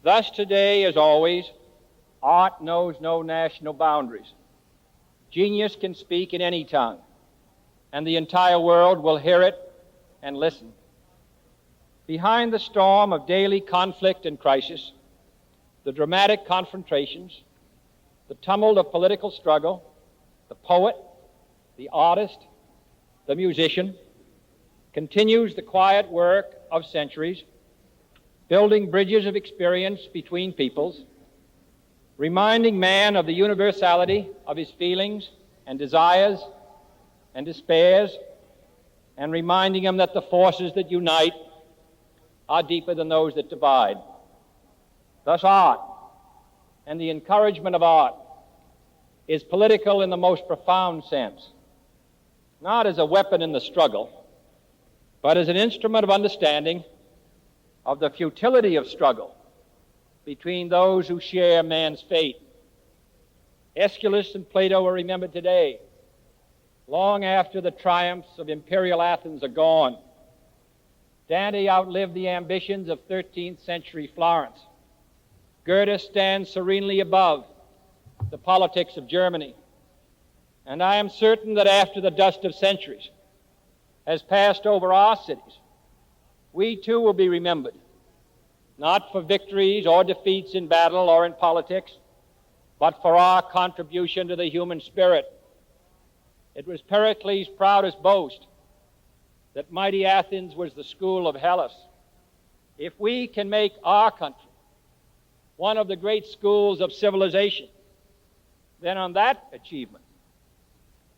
Thus today, as always, art knows no national boundaries. Genius can speak in any tongue, and the entire world will hear it and listen. Behind the storm of daily conflict and crisis, the dramatic confrontations, the tumult of political struggle, the poet, the artist, the musician, continues the quiet work of centuries, building bridges of experience between peoples, reminding man of the universality of his feelings and desires and despairs, and reminding him that the forces that unite are deeper than those that divide. Thus art and the encouragement of art is political in the most profound sense, not as a weapon in the struggle, but as an instrument of understanding of the futility of struggle between those who share man's fate. Aeschylus and Plato are remembered today, long after the triumphs of imperial Athens are gone. Dante outlived the ambitions of 13th century Florence. Goethe stands serenely above the politics of Germany. And I am certain that after the dust of centuries has passed over our cities, we too will be remembered, not for victories or defeats in battle or in politics, but for our contribution to the human spirit. It was Pericles' proudest boast that mighty Athens was the school of Hellas. If we can make our country one of the great schools of civilization, then on that achievement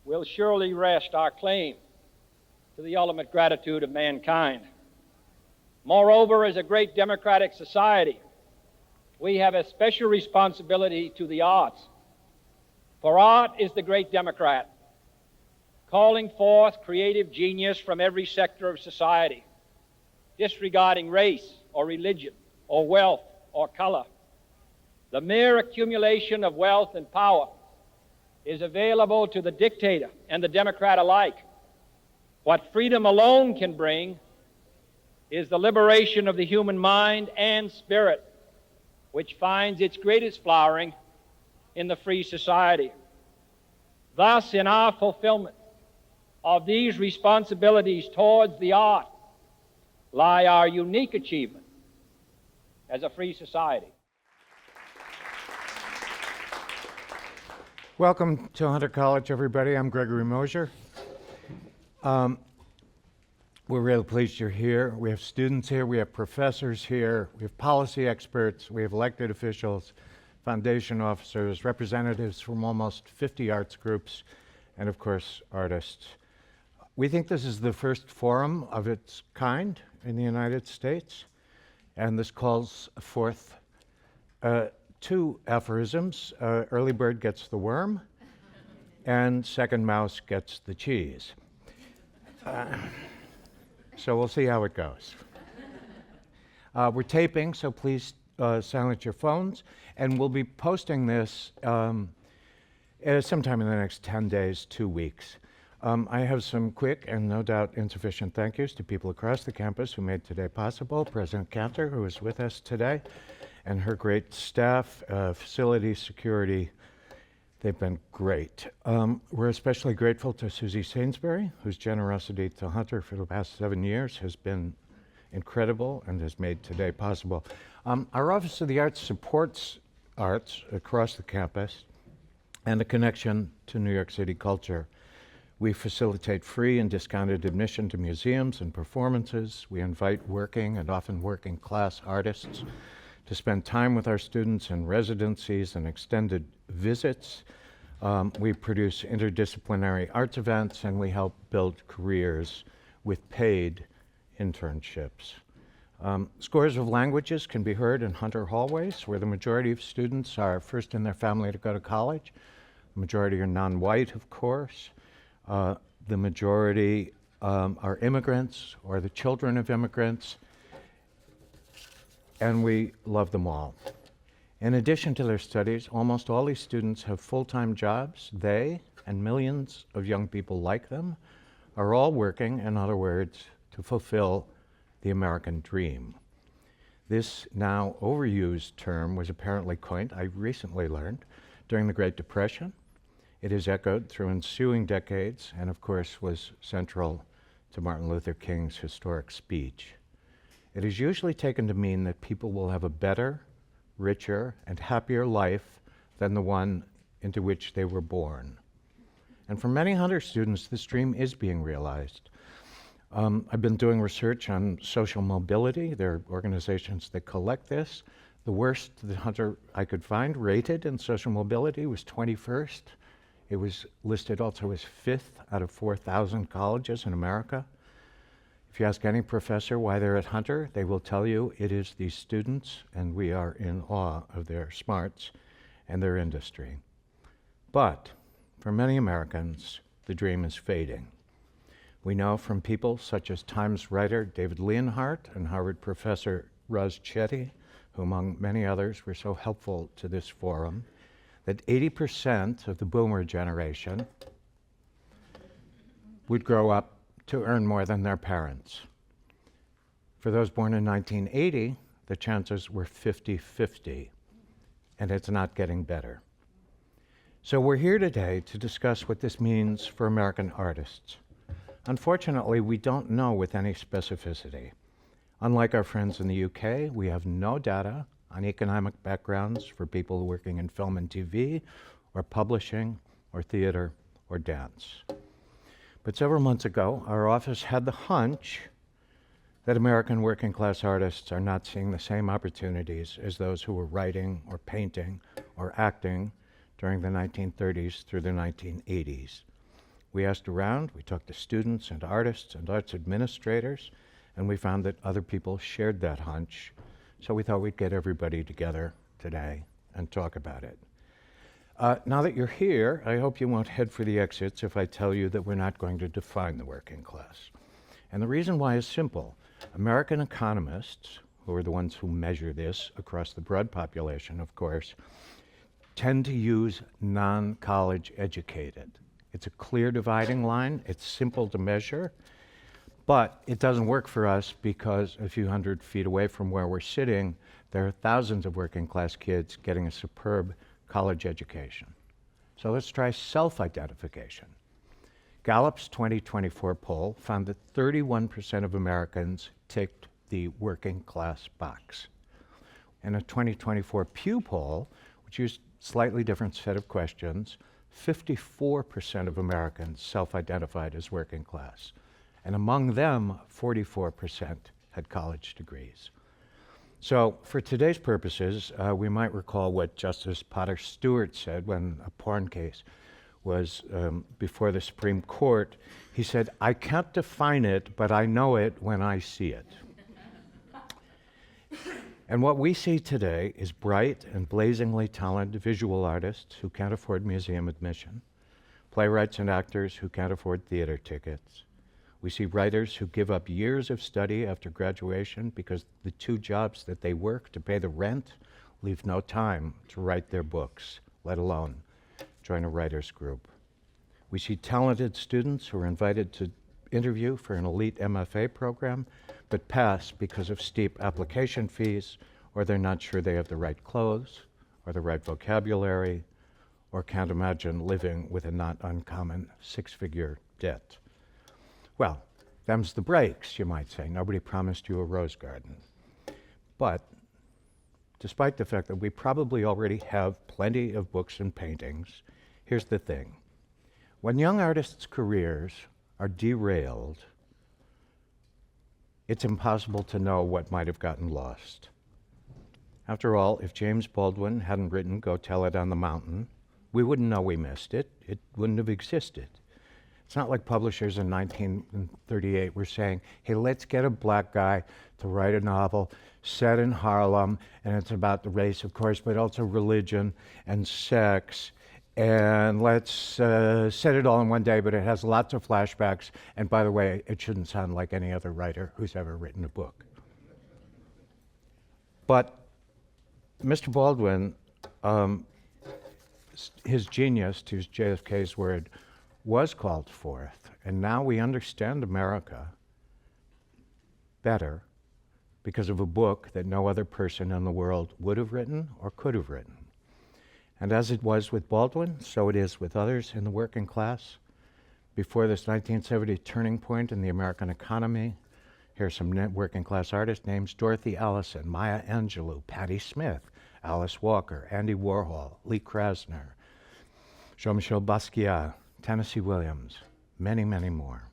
will surely rest our claim to the ultimate gratitude of mankind. Moreover, as a great democratic society, we have a special responsibility to the arts. For art is the great democrat, calling forth creative genius from every sector of society, disregarding race or religion or wealth or color. The mere accumulation of wealth and power is available to the dictator and the democrat alike. What freedom alone can bring is the liberation of the human mind and spirit, which finds its greatest flowering in the free society. Thus, in our fulfillment of these responsibilities towards the art lie our unique achievement as a free society. Welcome to Hunter College, everybody. I'm Gregory Mosher. We're really pleased you're here. We have students here, we have professors here, we have policy experts, we have elected officials, foundation officers, representatives from almost 50 arts groups, and of course, artists. We think this is the first forum of its kind in the United States, and this calls forth two aphorisms. Early bird gets the worm, and second mouse gets the cheese. So we'll see how it goes. We're taping, so please silence your phones, and we'll be posting this sometime in the next 10 days, 2 weeks. I have some quick and no doubt insufficient thank yous to people across the campus who made today possible. President Cantor, who is with us today, and her great staff, facility, security. They've been great. We're especially grateful to Susie Sainsbury, whose generosity to Hunter for the past 7 years has been incredible and has made today possible. Our Office of the Arts supports arts across the campus and a connection to New York City culture. We facilitate free and discounted admission to museums and performances. We invite working and often working class artists to spend time with our students in residencies and extended visits. We produce interdisciplinary arts events, and we help build careers with paid internships. Scores of languages can be heard in Hunter hallways, where the majority of students are first in their family to go to college. The majority are non-white, of course. The majority are immigrants or the children of immigrants, and we love them all. In addition to their studies, almost all these students have full-time jobs. They, and millions of young people like them, are all working, in other words, to fulfill the American dream. This now overused term was apparently coined, I recently learned, during the Great Depression. It is echoed through ensuing decades and, of course, was central to Martin Luther King's historic speech. It is usually taken to mean that people will have a better, richer, and happier life than the one into which they were born. And for many Hunter students, this dream is being realized. I've been doing research on social mobility. There are organizations that collect this. The worst that Hunter I could find rated in social mobility was 21st. It was listed also as 5th out of 4,000 colleges in America. If you ask any professor why they're at Hunter, they will tell you it is these students, and we are in awe of their smarts and their industry. But for many Americans, the dream is fading. We know from people such as Times writer David Leonhardt and Harvard professor Raz Chetty, who among many others were so helpful to this forum, that 80% of the boomer generation would grow up to earn more than their parents. For those born in 1980, the chances were 50-50, and it's not getting better. So we're here today to discuss what this means for American artists. Unfortunately, we don't know with any specificity. Unlike our friends in the UK, we have no data on economic backgrounds for people working in film and TV, or publishing, or theater, or dance. But several months ago, our office had the hunch that American working class artists are not seeing the same opportunities as those who were writing, or painting, or acting during the 1930s through the 1980s. We asked around, we talked to students and artists and arts administrators, and we found that other people shared that hunch. So we thought we'd get everybody together today and talk about it. Now that you're here, I hope you won't head for the exits if I tell you that we're not going to define the working class. And the reason why is simple. American economists, who are the ones who measure this across the broad population, of course, tend to use non-college educated. It's a clear dividing line. It's simple to measure, but it doesn't work for us because a few hundred feet away from where we're sitting, there are thousands of working class kids getting a superb college education. So let's try self-identification. Gallup's 2024 poll found that 31% of Americans ticked the working class box. In a 2024 Pew poll, which used a slightly different set of questions, 54% of Americans self-identified as working class. And among them, 44% had college degrees. So for today's purposes, we might recall what Justice Potter Stewart said when a porn case was before the Supreme Court. He said, "I can't define it, but I know it when I see it." And what we see today is bright and blazingly talented visual artists who can't afford museum admission, playwrights and actors who can't afford theater tickets. We see writers who give up years of study after graduation because the two jobs that they work to pay the rent leave no time to write their books, let alone join a writer's group. We see talented students who are invited to interview for an elite MFA program, but pass because of steep application fees, or they're not sure they have the right clothes, or the right vocabulary, or can't imagine living with a not uncommon six-figure debt. Well, them's the breaks, you might say. Nobody promised you a rose garden. But despite the fact that we probably already have plenty of books and paintings, here's the thing. When young artists' careers are derailed, it's impossible to know what might have gotten lost. After all, if James Baldwin hadn't written Go Tell It on the Mountain, we wouldn't know we missed it. It wouldn't have existed. It's not like publishers in 1938 were saying, hey, let's get a black guy to write a novel set in Harlem, and it's about the race, of course, but also religion and sex, and let's set it all in one day, but it has lots of flashbacks, and by the way, it shouldn't sound like any other writer who's ever written a book. But Mr. Baldwin, his genius, to use JFK's word, was called forth, and now we understand America better because of a book that no other person in the world would have written or could have written. And as it was with Baldwin, so it is with others in the working class. Before this 1970 turning point in the American economy, here's some working class artist names: Dorothy Allison, Maya Angelou, Patti Smith, Alice Walker, Andy Warhol, Lee Krasner, Jean-Michel Basquiat, Tennessee Williams, many, many more.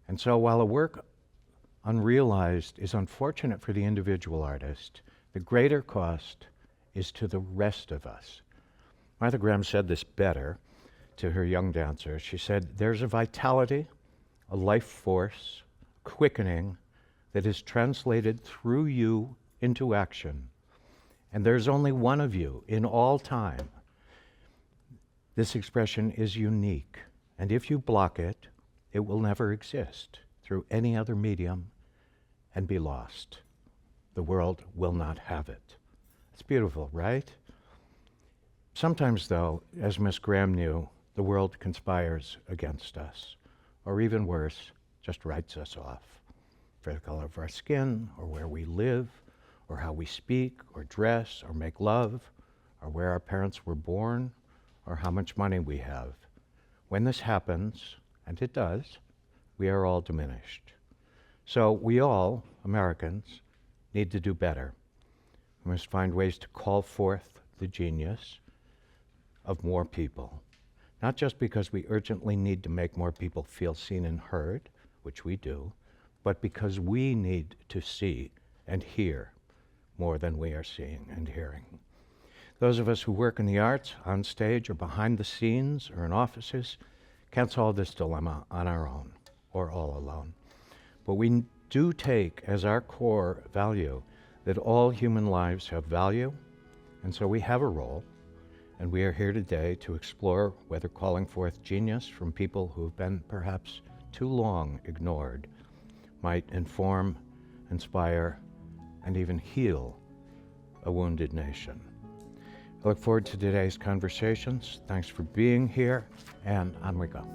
And so while a work unrealized is unfortunate for the individual artist, the greater cost is to the rest of us. Martha Graham said this better to her young dancers. She said, "There's a vitality, a life force, quickening that is translated through you into action. And there's only one of you in all time. This expression is unique, and if you block it, it will never exist through any other medium and be lost. The world will not have it." It's beautiful, right? Sometimes, though, as Miss Graham knew, the world conspires against us, or even worse, just writes us off for the color of our skin, or where we live, or how we speak, or dress, or make love, or where our parents were born, or how much money we have. When this happens, and it does, we are all diminished. So we all, Americans, need to do better. We must find ways to call forth the genius of more people, not just because we urgently need to make more people feel seen and heard, which we do, but because we need to see and hear more than we are seeing and hearing. Those of us who work in the arts, on stage or behind the scenes or in offices, can't solve this dilemma on our own or all alone. But we do take as our core value that all human lives have value, and so we have a role. And we are here today to explore whether calling forth genius from people who have been perhaps too long ignored might inform, inspire, and even heal a wounded nation. I look forward to today's conversations. Thanks for being here, and on we go.